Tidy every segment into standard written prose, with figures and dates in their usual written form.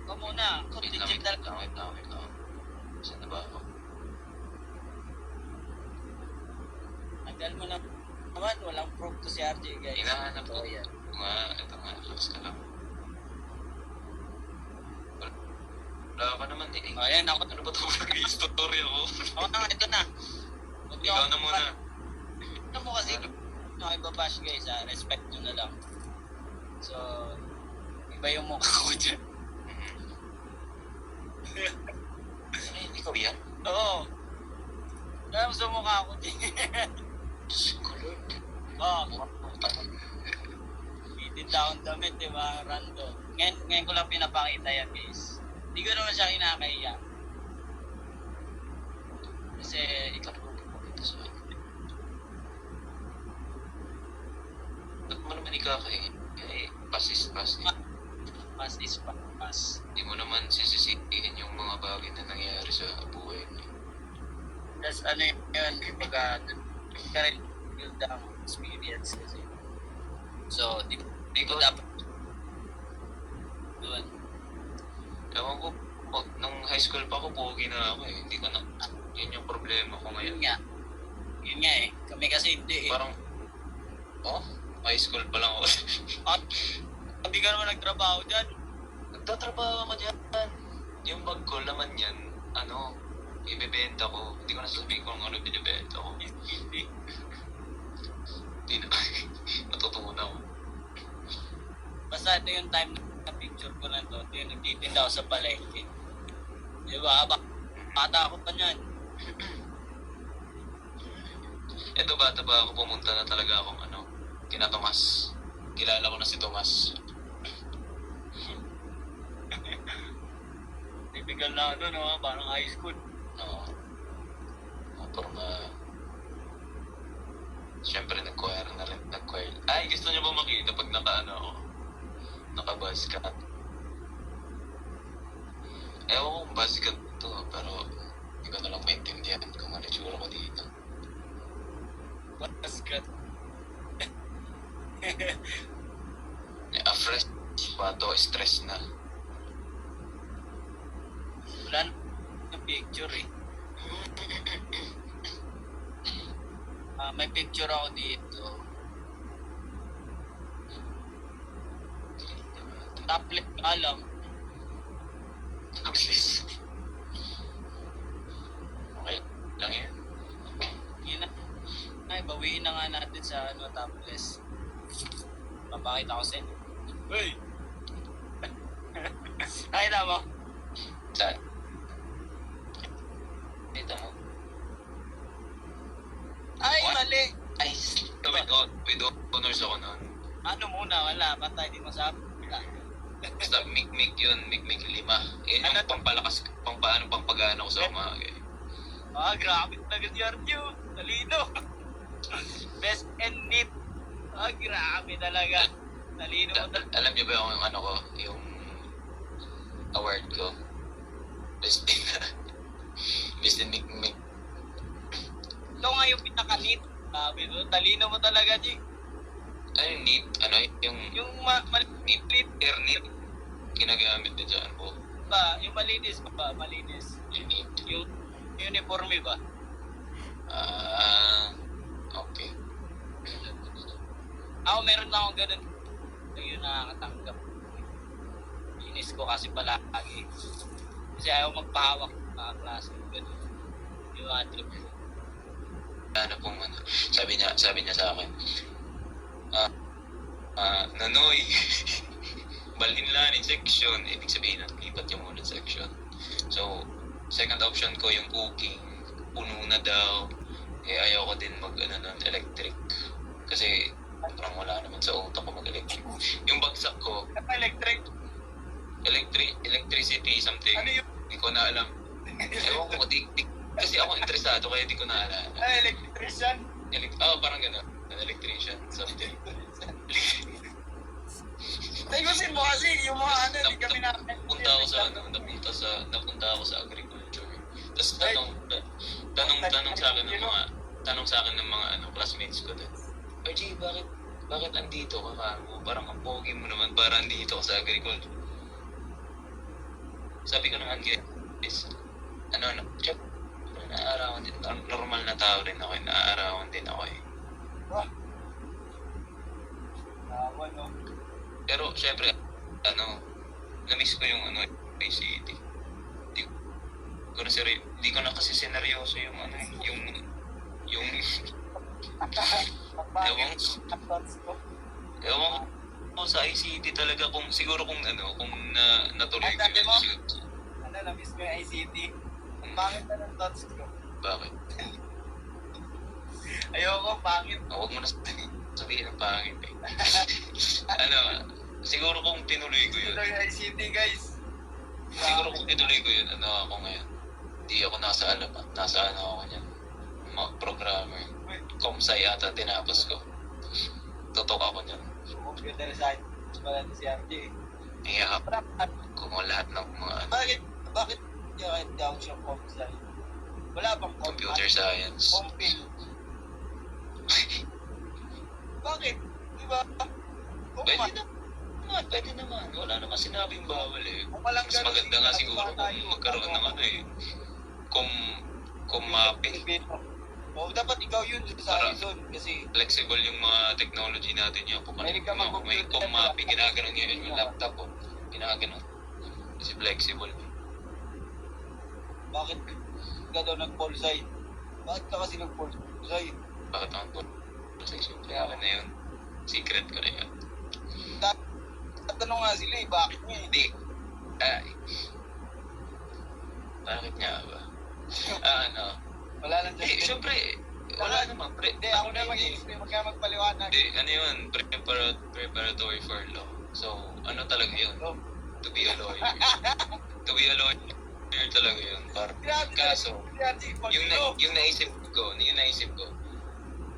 Ikaw muna. Ako, Wait lang, digital. wait lang. Saan na ba ako? Tagal mo na naman. Walang proof to si RJ, guys. Hinahanap ko. Yan. Ito nga, lakas ka lang. Wala ka naman eh. Ayan, ako. Ano ba ito? Nag-i-story ako. Ako na, ito na. Ikaw na muna. Ano mo kasi, ibabash guys, respect nyo na lang. So, iba yung mukha ko dyan. Ikaw yan? Oo. Alam sa mukha ko dyan. Kulot. Oo. Itinda akong damit, di ba? Random. Ngayon ko lang pinapakita yan, guys. Hindi ko naman siya kinakahiya. Kasi, ikaw Ito sa akin. Ba't mo naman ikakain? Pass is pass eh. pass is pass. Hindi mo naman sisisihin yung mga bagay na nangyayari sa buhay mo. That's ano yun, kumbaga, current build ang experience kasi. So, di ko dapat doon. Ewan ko, nung high school pa ako, pogi na ako eh. Hindi ko na, yun yung problema ko ngayon. Yun nga eh. Kami kasi hindi eh. Parang, high school pa lang ako. At, hindi ka naman nagtrabaho dyan. Nagtatrabaho ako dyan. Yung bag ko, laman yan, ibebenta ko. Hindi ko nasasabihin kung ano binibenta ko. Hindi. Hindi na. Natutunan ako. Basta ito yung time na picture ko na to. Ito yung nagtitinda ako sa palengke. Di ba? Bata ako pa niyan. Ito bata pa ako, pumunta na talaga akong kina Tomas. Kilala ko na si Tomas. Typical na no? Parang high school. Oo. Parang siyempre nag-choir na rin. Ay, gusto niyo ba makita pag naka-buzz cut? Ewan ko kung buzz cut to, pero hindi ko na lang maintindihan kung ano tsura ko dito. Basket. Fresh pa to, stress na. Wala na picture eh. May picture ako dito. Tablet nga lang. Please. Okay lang yan. Yun na. Ay, bawiin na nga natin sa topless. Papakita ko sa inyo. Hey! Nakita mo? Saan? Dito mo. Ay, What? mali! Ay, with honors ako noon. Ano muna? Wala. Patay, di masabi. Basta mig yun, mig 5. Yun yung pampalakas, pampagana ko sa umaga eh. Grabe talaga si Arjo. Talino. Best and neat. Grabe talaga. Talino mo talaga. Alam niyo ba yung award ko? Best in mig. Ito nga yung pinaka-neat. Sabi mo, talino mo talaga, G. Ano yung neat? Yung maliit Neat? Ginagamit na dyan po. ba? Yung malinis ba? Malinis. Yung neat. Yung uniforme ba? Okay. Ako meron na akong ganun. Yung nakakatanggap. Linis ko kasi palagi. Kasi ayaw magpahawak mga klase. Ganun. Yung adlib ko. Sabi niya sa akin, Nanoy, balhin lang in section. Ibig sabihin, lipat yung unang section. So, second option ko yung cooking. Puno na daw. Ayaw ko din ng electric. Kasi, parang wala naman sa utak ko mag-electric. Yung bagsak ko, electricity something. Ano yung? Hindi ko na alam. Ewan ko, kasi ako interesado kaya di ko na alala. Electrician? Parang gano'n. An electrician, something. Tayosin mo kasi yung mga hindi kami Napunta ako sa agriculture. Tapos tanong sa akin ng mga classmates ko doon. RJ, bakit andito ka? Parang ang pogi mo naman para andito ka sa agriculture. sabi ko naman guys, check, naaarawan din, normal na tao rin ako, naaarawan din ako eh. Tama, no? Pero syempre, na-miss ko yung ACT. Hindi ko na kasi sineryoso yung yung Pagpangit ang thoughts ko. ewan ko sa ICT talaga kung natuloy Ay, ko sabi yun. mo? Siguro, Na-miss ko yung ICT. Ang pangit na ng thoughts ko. bakit? Ayoko, pangit. Huwag mo na sabihin ng pangit eh. Siguro kung tinuloy ko yun, Ito yung ICT, guys. siguro kung tinuloy ko yun, ako ngayon. Hindi ako nasa ako niyan. Programmer. Comsci ata tinapos ko. Tutok ako niyan. Computer science pala ni si RJ. Iyahap ko mo lahat ng mga Bakit hindi ako siya comsci? Wala bang computer science. Compil. Bakit? Diba? Pwede naman. Wala naman sinabing bawal eh. Kung walang Mas maganda nga siguro kung magkaroon ng kung mapping. Dapat ikaw yun sa Arizon kasi Flexible yung mga technology natin yan. Kung Mahilig ka may mag-computer. kung mapping, ginaganon yun yung laptop ko. Ginaganon. Kasi flexible. bakit ka daw nag-polsci? Bakit ka kasi nag-polsci? Bakit ang po? Kasi siyempre akin na yun. Secret ko na yun. Tatanong nga sila bakit nga Hindi. Bakit nga ba? Wala lang Hindi, dyan. siyempre, wala naman. Hindi, ako na mag-explain, magkaya magpaliwanag. Hindi, yun? Preparatory for law. So, talaga yun? Oh. To be a lawyer. To be a lawyer talaga yun. Grabe Kaso, si RJ, yung naisip ko,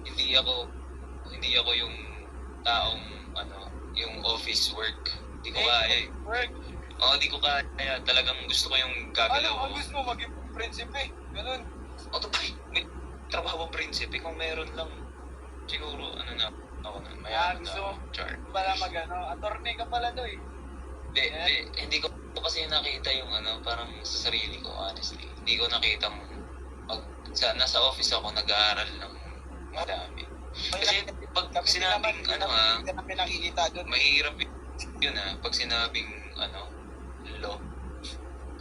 hindi ako yung taong, yung office work. Hindi ko kaya eh. Work. Hindi ko kaya. Talagang gusto ko yung gagalaw. Ang gusto mo maging prinsipe? Ganun. May trabaho prinsipe. Kung meron lang, siguro, ako na, mayaman gusto na mo? chart. Pala attorney ka pala doon Hindi ko kasi nakita yung parang sa sarili ko, honestly. Hindi ko nakita nasa office ako, nag-aaral ng madami. Kasi pag sinabing, Hindi namin nakikita doon. mahirap yun pag sinabing, law,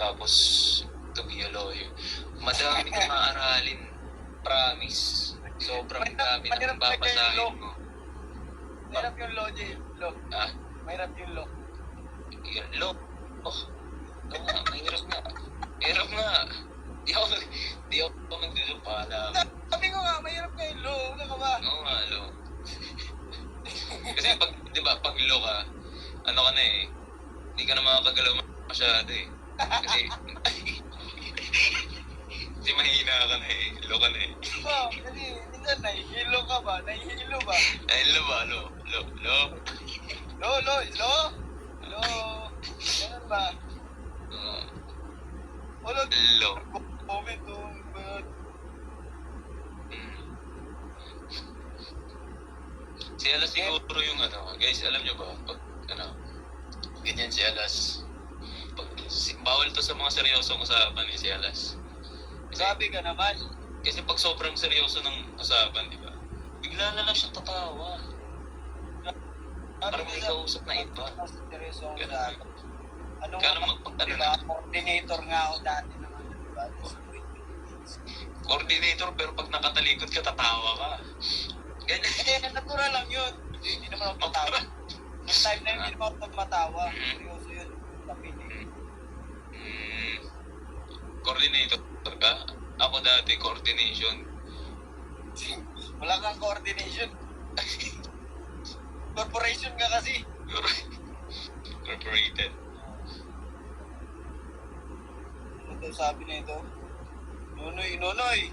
tapos to be a lawyer, madami kang maaralin, promise. Sobrang dami Mahirap ng babasahin law. mo. Mahirap yung law, Jay. Law. Mahirap yung law. Yung law. Oo nga, mahirap nga. Hirap nga. Di ako nagdudupala. Sabi ko nga, mahirap nga yung law. Ano ka ba? Oo nga, law. Kasi di ba, pag law ka, ka na eh, hindi ka na makakagalaw masyado eh. Kasi mahina ka na eh, law ka na eh. Kasi minsan nahihilo ka ba? Nahihilo ba? Ay, law ba? Law. Law. Ganun ba? Wala. Law. Comment doon. Si Alas siguro yung guys, alam nyo ba, pag ganyan si Alas, bawal to sa mga seryosong usapan ni si Alas. Sabi ka naman. Kasi pag sobrang seryoso ng usapan, di ba, bigla na lang siyang tatawa. Parang may kausap na iba. Seryoso ako Ganun. sa akin. Ano Kaya nga, naman, diba? Coordinator nga ako dati naman. Diba? Coordinator, pero pag nakatalikod ka, tatawa ka. Ganyan. Natural lang yun. Hindi naman ako matawa. Yung time na yun, hindi naman ako matawa. Seryoso yun. Tapili. Coordinator ka? Ako dati, coordination. Wala kang coordination. Corporation ka kasi. Corporated. Ito sabi na ito. Nonoy.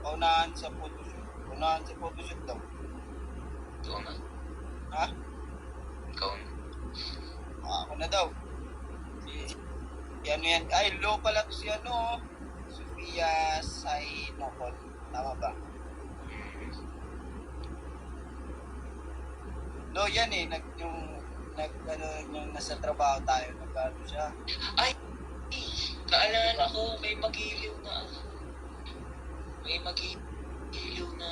Unahan sa photoshoot daw. Ikaw na. Ha? Ikaw na. Ako na daw. Si ano yan? Ay, low pala to si Sophia Sainocon. Tama ba? Low yan yung nasa trabaho tayo. Nagkano siya? Ay! Naalala ko, may magiliw na May magiliw na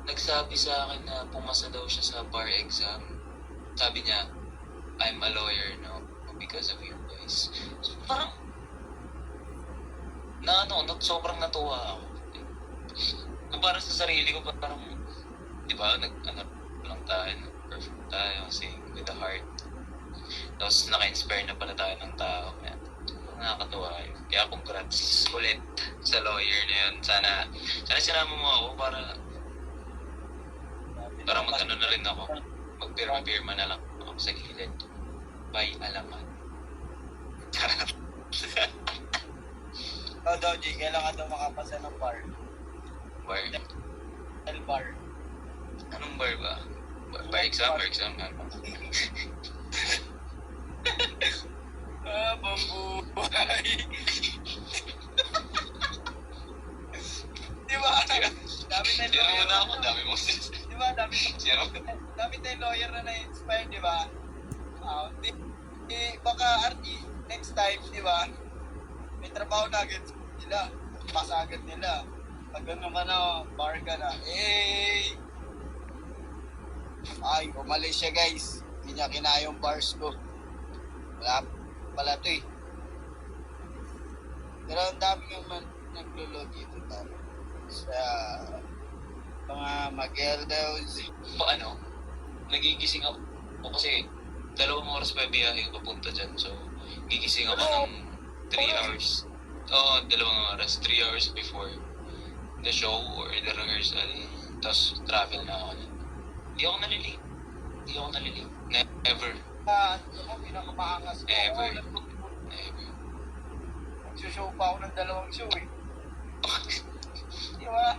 nagsabi sa akin na pumasa daw siya sa bar exam. Sabi niya, I'm a lawyer now because of you guys. So, parang, sobrang natuwa ako. Para sa sarili ko, parang, di ba, lang tayo, perform tayo, sing with the heart. Tapos, naka-inspire na pala tayo ng tao. Kaya, nakakatuwa yun. Kaya, congrats ulit sa lawyer na yun. Sana sinama mo ako para mag-ano na rin ako. Magpirma-pirma na lang ako sa gilid. By alaman. Charot. Daw, G, kailangan daw makapasa ng bar. Bar? Bar. Anong bar ba? Bar exam? Bar exam nga ba? Bambuhay. Di ba? Dami tayong Sino lawyer mo na ako? Dami mo sis. Di ba? Sino? Dami tayong lawyer na na-inspire, di ba? Baka RT, next time, di ba? May trabaho na agad sila. Pasa agad nila. Pag gano'n ka na, bar ka na. Ay, umalis siya guys. Hindi niya kinaya yung bars ko. Wala pala ito eh. Pero ang dami naman naglulog dito tayo. Sa mga mag-eldaws. Paano? Nagigising ako kasi 2 oras pa biyahe papunta dyan. So, gigising ako ng 3 hours. Oo, 2 oras. 3 hours before the show or the rehearsal. Tapos, travel na ako. Hindi ako nalilate. Never. Ako, pinakamaangas ko. Ever. Nagsushow pa ako ng 2 show eh. Di ba?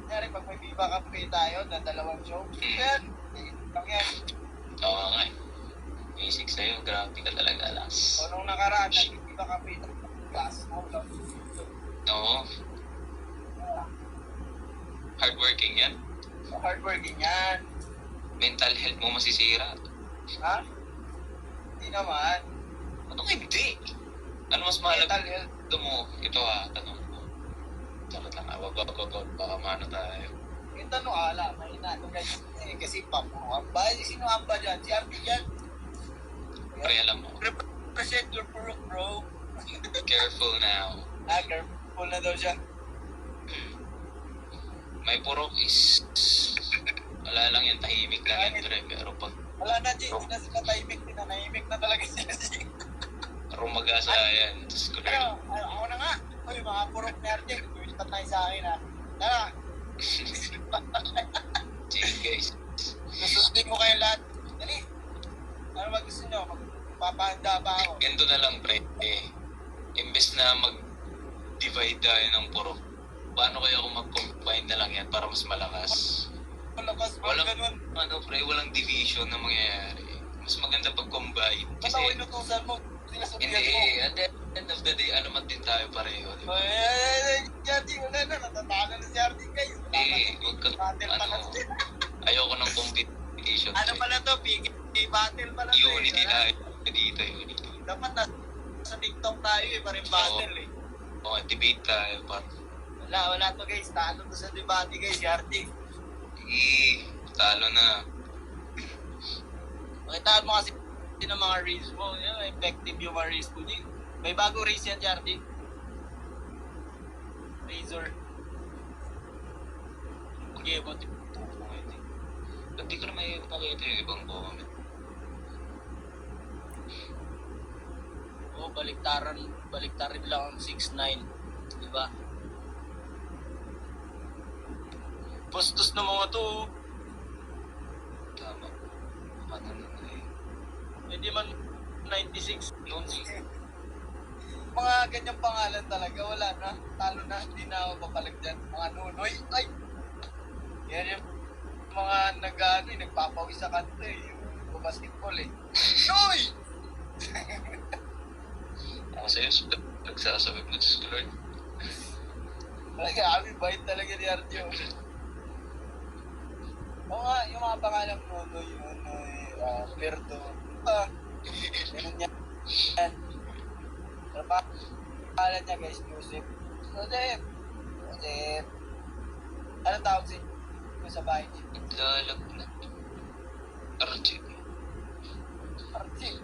Kanyari, pag may Viva Cafe tayo ng 2 show, yan. Lang yan. Oo nga eh. Basic sa'yo, grabe ka talaga, alas. O nung nakaraan, nag-Viva Cafe, class mo lang. Oo. Hardworking yan. So, hardworking yan. Mental health mo masisira. Ha? Hindi naman. Anong hindi? Ano mas mahalaga Mental health. mo? Ito tanong mo. Takot lang, wag, baka mano tayo. Yung tanong, may inaano guys. Kasi pamuamba. Sino amba dyan? Si Arby dyan. Pre, alam mo. Represent your purok, bro. Careful now. Careful na daw siya. May purok is... Wala lang yan, tahimik lang yan, pre. Pero pag Wala na, G. Hindi na sila tahimik. Tinanahimik na talaga sila, G. rumagasa yan, Diyos ko Pero, Lord. ako na nga. Uy, mga purok ni Arby. Tuwistat na sa akin, ha. Tara. Sige, guys. Susundin mo kayo lahat. Dali. Ano ba gusto nyo? Magpapahanda pa ako. Ganito na lang, pre. Imbes na mag-divide tayo ng purok, paano kaya kung mag-combine na lang yan para mas malakas? Malakas ba Walang, ganun? walang division na mangyayari. Mas maganda pag-combine. Kasi Kasi, inutusan mo. Sila sabihan hindi, mo. at the end of the day, alamat din tayo pareho, di ba? Ay, Yardi, wala na. Natatalo na si Yardi, guys. Huwag ka, ayoko ng competition. Ano pre. pala to? PK battle pala to. Unity tayo dito, unity. Dapat sa TikTok tayo eh. Parang battle eh. O, debate tayo, par. Wala to guys. Talo to sa debate guys, Yardi. Talo na. Makitaan mo kasi ng mga reels mo. Yan, effective yung mga reels mo. May bagong reels yan, Yardi. Razor. Okay, but Hindi ko na may pakita yung ibang comment. baliktarin lang ang 6'9", di ba? Bastos na mga to. Tama. Paano na eh. Hindi man 96. Lonely. Mga ganyang pangalan talaga, wala na. Talo na, hindi na ako papalag dyan. Mga nunoy, ay! Yan yung mga nagpapawis sa kanto eh. Yung basketball eh. Noy! Ako sa'yo, nagsasabi mo, Diyos ko Lord. Kami, bait talaga ni Artyo. Oo nga, yung mga pangalan mo, Nunoy, Perdo, ganun yan. Ano pa? Pangalan niya guys, Joseph. Joseph. Anong tawag sa bahay niya? Naglalagnat. Archie. Archie.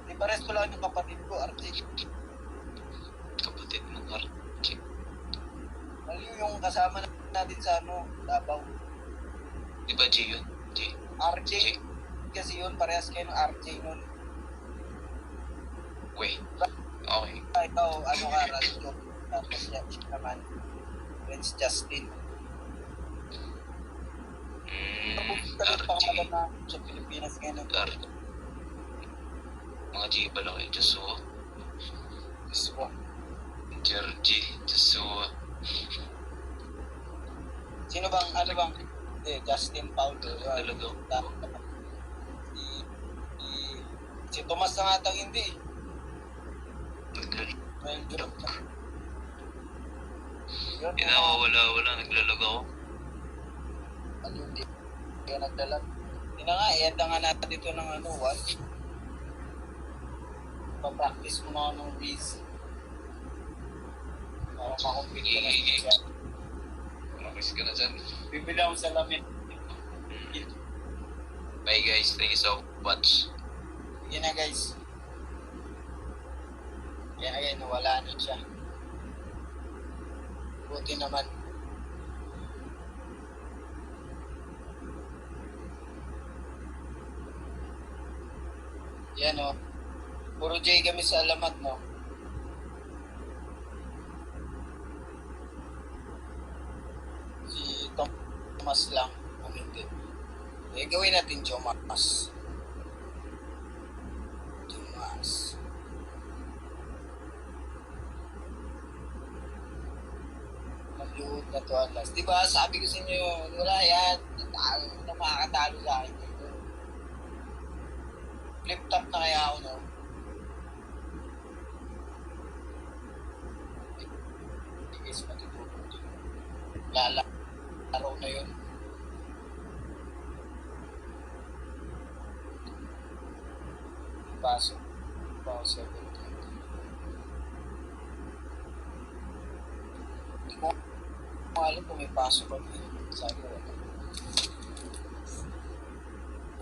Di pares ko lang yung kapatid ko, Archie. Kapatid ng Archie. Maliw yung kasama natin sa Davao. Di ba G yun? G. RJ. Kasi yun, parehas kayo ng RJ nun. Wait. Okay. Ikaw, ka, Radyo. Tapos siya naman. Prince Justin. Tapos pangalan na sa Pilipinas ngayon. Archie. Mga G pala kayo. Joshua. Joshua. Georgie. Joshua. Sino bang, Justin Paulo. Talaga. Si Tomas na nga hindi. Naglalag. Well, joke na. Yun, Wala. Naglalag ako. ano, hindi kaya nagdalag. Hindi na nga, i-enda nga natin dito ng what? Pa-practice mo na ng busy. Para makumpit ka na siya. Mamis ka na dyan. Bibili akong salamin. Bye guys. Thank you so much. Sige na guys. Kaya again, nawala na siya. Buti naman. Yan o. Puro J kami sa alamat, no? Si Thomas lang. Ang hindi. Eh, gawin natin Jomas. Jomas. Mag-load na to at last. Diba, sabi ko sa inyo, wala yan. Na makakatalo sa akin dito. Flip top na kaya ako, no? Hindi guys, matutulog din. Laro na yun. Pasok. Pasok. Hindi ko alam kung may pasok kami. Sabi ko wala.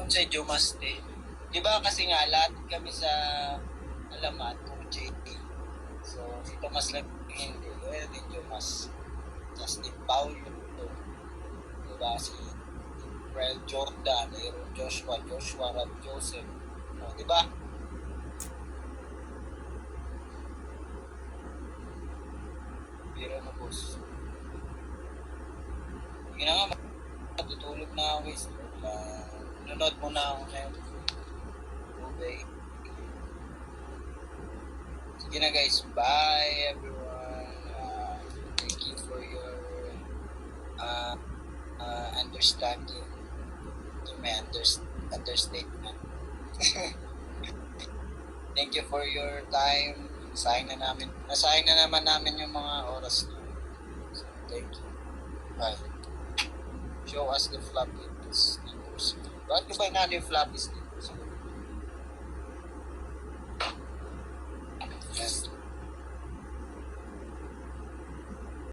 Kung sa Jomas din. Di ba kasi nga lahat kami sa alamat kung JT. So si Tomas lang hindi. Kaya din Jomas. Justin Paulo. Diba si Brel Jordan, Aaron Joshua, Rob Joseph. No, diba? Biro na boss. Sige na nga, matutulog na ako guys. Nanood mo na ako ngayon. Okay. Sige na guys, bye everyone. Thank you for your understanding to my understatement. Thank you for your time. Nasayang na naman namin yung mga oras na. So, thank you. Bye. Show us the floppies. Bakit ba yung floppies?